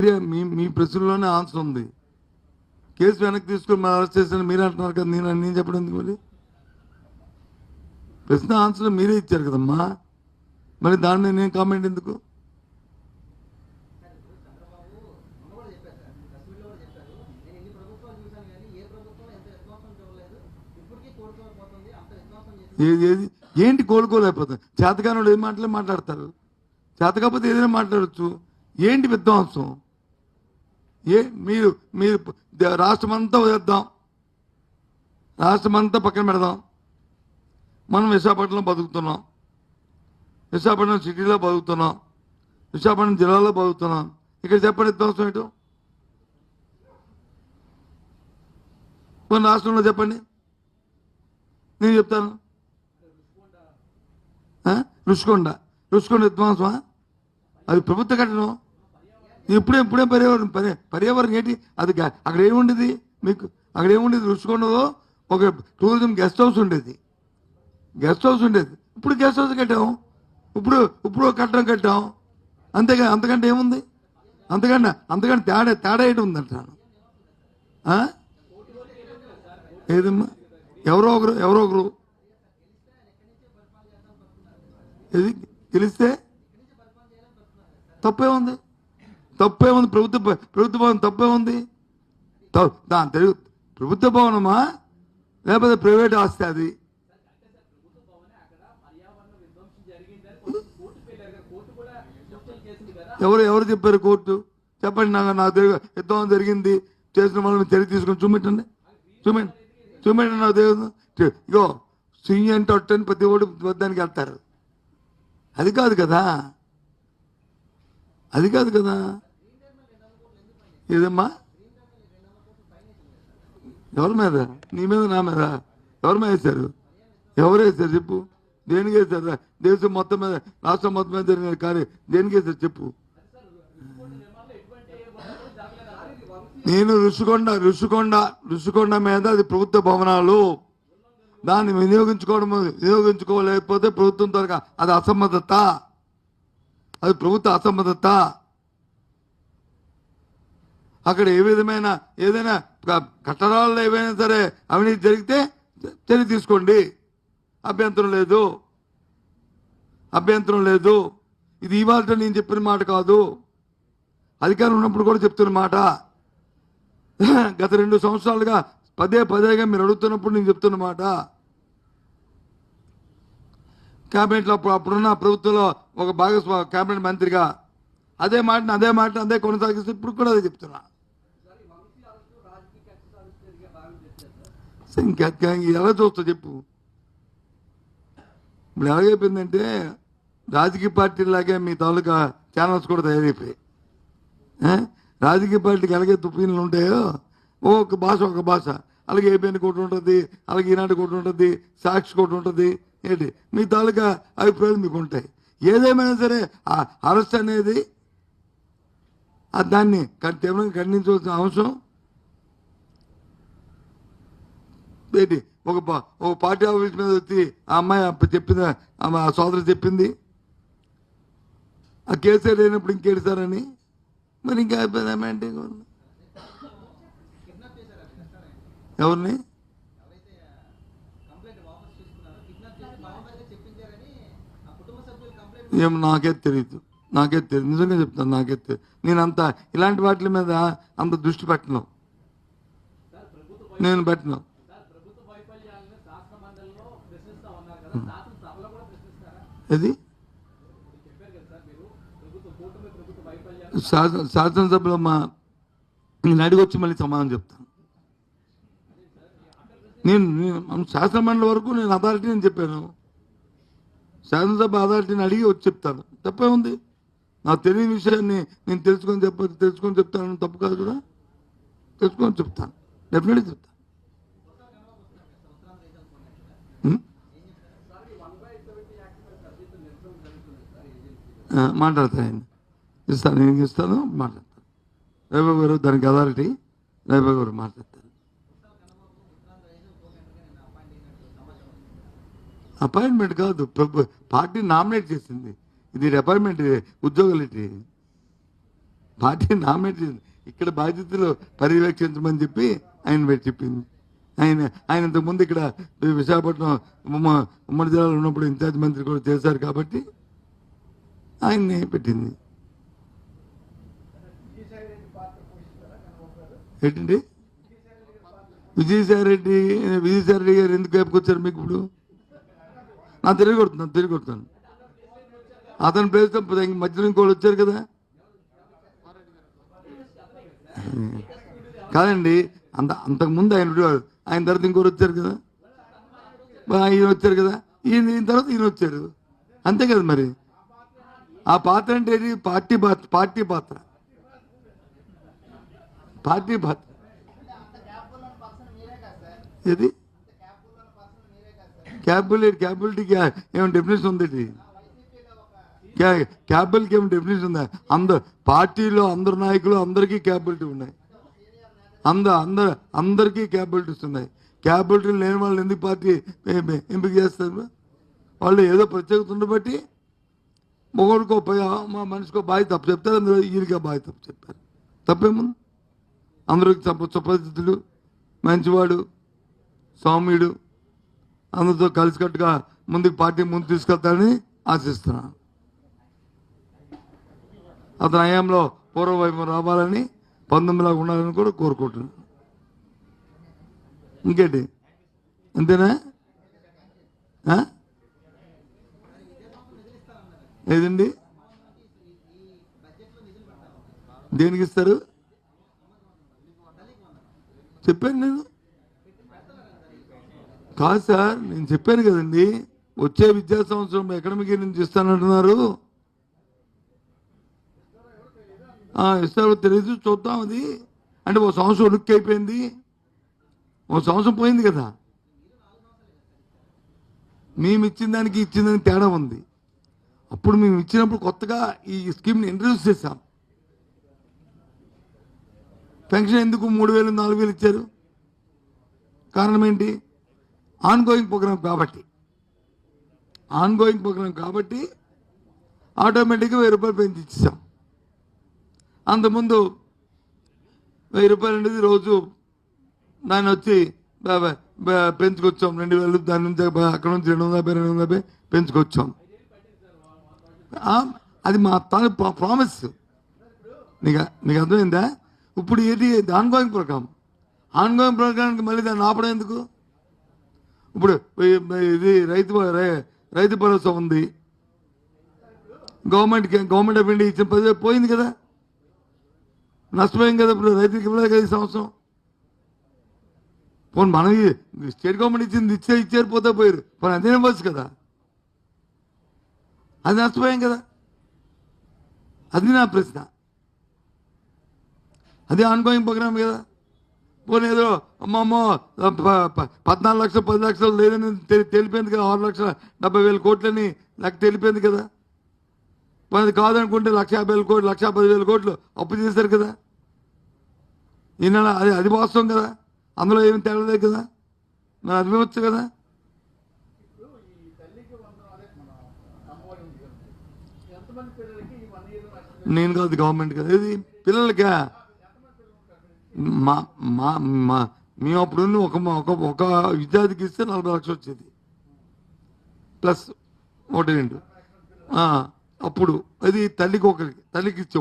మీ ప్రశ్నలోనే answer ఉంది. Case వెనక్కి తీసుకొని మనం అరెస్ట్ చేసిన మీరు అంటున్నారు కదా, నేను చెప్పడం ఎందుకు? మరి ప్రశ్న ఆన్సర్ మీరే ఇచ్చారు కదమ్మా, మరి దాని మీద నేను కామెంట్ ఎందుకు? ఏంటి కోలుకోలేకపోతుంది? చేతకానుడు ఏం మాట్లాడతారు, చేత కాకపోతే ఏదైనా మాట్లాడచ్చు. ఏంటి విధ్వంసం? మీరు మీరు రాష్ట్రమంతా వదిలేద్దాం, రాష్ట్రమంతా పక్కన పెడదాం. మనం విశాఖపట్నంలో బతుకుతున్నాం, విశాఖపట్నం సిటీలో బతుకుతున్నాం, విశాఖపట్నం జిల్లాలో బతుకుతున్నాం. ఇక్కడ చెప్పండి విధ్వంసం ఏంటో? కొన్ని రాష్ట్రంలో చెప్పండి, నేను చెప్తాను. రుషికొండ విధ్వంసమా? అది ప్రభుత్వ కట్టడం. ఇప్పుడే పర్యావరణం ఏంటి? అది అక్కడ ఏముండేది మీకు? అక్కడ ఏముండేది? రుషికొండలో ఒక టూరిజం గెస్ట్ హౌస్ ఉండేది. ఇప్పుడు గెస్ట్ హౌస్ కట్టాం, ఇప్పుడు కట్టాం. అంతేగా, అంతకంటే ఏముంది? అంతకంటే తేడా ఏంటి ఉందంటాను. ఏదమ్మా, ఎవరో ఒకరు ఏది గెలిస్తే తప్పే ఉంది? ప్రభుత్వ భవనం తప్పే ఉంది? దాని తెలుగు ప్రభుత్వ భవనమా లేకపోతే ప్రైవేట్ ఆస్తి? అది ఎవరు చెప్పారు? కోర్టు చెప్పండి. నాకు తెలియదు. యుద్ధం జరిగింది, చేసిన వాళ్ళని చర్య తీసుకొని చూపెట్టండి. నాకు తెలియదు. ఇగో సింగ్ అంటే ఒట్టని ప్రతి ఓడి వద్దానికి వెళ్తారు. అది కాదు కదా. ఏదమ్మా? ఎవరి మీద? నీ మీద, నా మీద? ఎవరి మీద వేశారు? ఎవరు వేశారు చెప్పు? దేనికి వేశారు? దేశం మొత్తం మీద, రాష్ట్రం మొత్తం మీద జరిగిన కానీ దేనికి వేశారు చెప్పు? నేను రుషికొండ మీద అది ప్రభుత్వ భవనాలు, దాన్ని వినియోగించుకోలేకపోతే ప్రభుత్వం త్వరగా అది అసమ్మతత, అది ప్రభుత్వ అసమ్మతత. అక్కడ ఏదైనా కట్టడాల్లో ఏవైనా సరే అవినీతి జరిగితే చర్య తీసుకోండి, అభ్యంతరం లేదు. ఇది ఇవాళ నేను చెప్పిన మాట కాదు, అధికారం ఉన్నప్పుడు కూడా చెప్తున్న మాట. గత 2 సంవత్సరాలుగా పదేగా మీరు అడుగుతున్నప్పుడు నేను చెప్తున్న మాట. క్యాబినెట్లో అప్పుడున్న ప్రభుత్వంలో ఒక క్యాబినెట్ మంత్రిగా అదే కొనసాగిస్తూ ఇప్పుడు కూడా అదే చెప్తున్నా. ఎలా చూస్తా చెప్పు? ఇప్పుడు ఎలాగైపోయిందంటే రాజకీయ పార్టీలాగే మీ తాలూకా ఛానల్స్ కూడా తయారైపోయాయి. రాజకీయ పార్టీకి ఎలాగే తుప్పీలు ఉంటాయో ఒక భాష, అలాగే ఏబిఎన్ కోటి ఉంటుంది, అలాగే ఈనాడు కోటి ఉంటుంది, సాక్షి కోటి ఉంటుంది. ఏంటి మీ తాలూకా అభిప్రాయాలు మీకు ఉంటాయి. ఏదేమైనా సరే అరెస్ట్ అనేది దాన్ని తీవ్రంగా ఖండించవలసిన అవసరం ఏంటి? ఒక పార్టీ ఆఫీస్ మీద వచ్చి ఆ అమ్మాయి చెప్పింది, ఆ సోదరు చెప్పింది, ఆ కేసు లేనప్పుడు ఇంకేడుస్తారని. మరి ఇంకా అయిపోయిందేమంటే ఎవరిని? ఏం నాకే తెలియదు, నిజంగా చెప్తాను, నాకే తెలియదు. నేనంతా ఇలాంటి వాటి మీద అంత దృష్టి పెట్టను. అది శాసనసభలో నేను అడిగొచ్చి మళ్ళీ సమాధానం చెప్తాను. నేను శాసనమండలి వరకు నేను అథారిటీ అని చెప్పాను. శాసనసభ అథారిటీని అడిగి వచ్చి చెప్తాను. తప్పే ఉంది? నాకు తెలియని విషయాన్ని నేను తెలుసుకొని చెప్తాను. తప్పు కాదు కదా, తెలుసుకొని చెప్తాను, డెఫినెట్గా చెప్తాను. మాట్లాడతాను, ఇస్తాను, మాట్లాడతాను. రేబాబు గారు దానికి అథారిటీ, రేబాబు గారు మాట్లాడతారు. అపాయింట్మెంట్ కాదు, పార్టీ నామినేట్ చేసింది. ఇది అపాయింట్మెంట్, ఉద్యోగాలు పార్టీ నామినేట్ చేసింది. ఇక్కడ బాధ్యతలు పర్యవేక్షించమని చెప్పి ఆయన పెట్టి చెప్పింది. ఆయన ఇంతకుముందు ఇక్కడ విశాఖపట్నం ఉమ్మడి జిల్లాలో ఉన్నప్పుడు ఇన్ఛార్జ్ మంత్రి కూడా చేశారు కాబట్టి ఆయన్ని పెట్టింది. ఏంటండి విజయసాయిరెడ్డి గారు ఎందుకు వేపుకొచ్చారు మీకు? ఇప్పుడు నా తిరిగి కొడుతున్నాను. అతని ప్లేస్ మధ్యలో ఇంకోళ్ళు వచ్చారు కదా. కాదండి, అంతకుముందు ఆయన తర్వాత ఇంకోరు వచ్చారు కదా, ఈయన వచ్చారు కదా, ఈయన తర్వాత ఈయన వచ్చారు, అంతే కదా. మరి ఆ పాత్ర అంటే ఏది? పార్టీ పాత్ర. ఏది క్యాబిలిటీకి ఏమైనా డెఫినేషన్ ఉంది? క్యాబిలిటీకి ఏమైనా డెఫినేషన్ ఉందా? పార్టీలో అందరు నాయకులు అందరికీ క్యాబిలిటీ ఉన్నాయి. అందరికీ క్యాబిలిటీస్ ఉన్నాయి. క్యాబిలిటీ లేని వాళ్ళు ఎందుకు పార్టీ ఎంపిక చేస్తారు? వాళ్ళు ఏదో ప్రత్యేకత ఉండబట్టి మొగోడికో మా మనిషికో బాధ్యత తప్పు చెప్తారు, అందులో ఈయనగా బాధ్యత తప్పు చెప్పారు. తప్పేముంది? అందరికి సుపరిచితుడు, మంచివాడు, సౌమ్యుడు, అందరితో కలిసికట్టుగా పార్టీ ముందు తీసుకెళ్తాడని ఆశిస్తున్నాను. అతని హయాంలో పూర్వవైపు రావాలని 19 ఉండాలని కూడా కోరుకుంటున్నాను. ఇంకేంటి, అంతేనా? ఏదండి, దేనికి ఇస్తారు చెప్పాను నేను? కాదు సార్, నేను చెప్పాను కదండి, వచ్చే విద్యా సంవత్సరం అకాడమిక్ ఇయర్ నుంచి ఇస్తానంటున్నారు. ఇస్తారో తెలియదు, చూద్దాం. అది అంటే ఓ సంవత్సరం ఉనికి అయిపోయింది, ఓ సంవత్సరం పోయింది కదా. మేము ఇచ్చిన దానికి తేడా ఉంది. అప్పుడు మేము ఇచ్చినప్పుడు కొత్తగా ఈ స్కీమ్ని ఇంట్రడ్యూస్ చేశాం. పెన్షన్ ఎందుకు 3,000 4,000 ఇచ్చారు? కారణం ఏంటి? ఆన్గోయింగ్ ప్రోగ్రామ్ కాబట్టి ఆటోమేటిక్గా 1,000 రూపాయలు పెంచి ఇచ్చాం. అంతకుముందు 1,000 రూపాయలు అనేది రోజు దాన్ని వచ్చి పెంచుకొచ్చాం 2,000. దాని నుంచి అక్కడ నుంచి 250 పెంచుకొచ్చాం. అది మా తాను ప్రామిస్. నీకు అర్థమైందా? ఇప్పుడు ఏది ఆన్గోయింగ్ ప్రోగ్రామ్కి మళ్ళీ దాన్ని ఆపడం ఎందుకు? ఇప్పుడు ఇది రైతు భరోసా ఉంది, గవర్నమెంట్ ఆఫ్ ఇండియా ఇచ్చిన 10,000 పోయింది కదా, నష్టపోయింది కదా. ఇప్పుడు రైతులకి ఇవ్వలేదు కదా ఈ సంవత్సరం. పోనీ మనం స్టేట్ గవర్నమెంట్ ఇచ్చింది ఇచ్చారు, పోతే పోయారు, పోనీ అదే ఇవ్వచ్చు కదా. అది నష్టపోయాం కదా. అది నా ప్రశ్న. అది ఆన్గోయింగ్ ప్రోగ్రామ్ కదా. పోనీ ఏదో అమ్మమ్మ 14 లక్షలు 10 లక్షలు లేదని తెలిపింది కదా. 6,70,000 కోట్లని నాకు తెలిపింది కదా. అది కాదనుకుంటే 1,50,000 కోట్లు 1,10,000 కోట్లు అప్పు చేశారు కదా. ఈనాడు అది వాస్తవం కదా, అందులో ఏమి తేడలేదు కదా, మరి అది ఇవ్వచ్చు కదా. నేను కాదు, గవర్నమెంట్ కదా. ఇది పిల్లలకా? మేము అప్పుడు ఒక విద్యార్థికి ఇస్తే 40 లక్షలు వచ్చేది ప్లస్ 1 2. అప్పుడు అది తల్లికి ఇచ్చే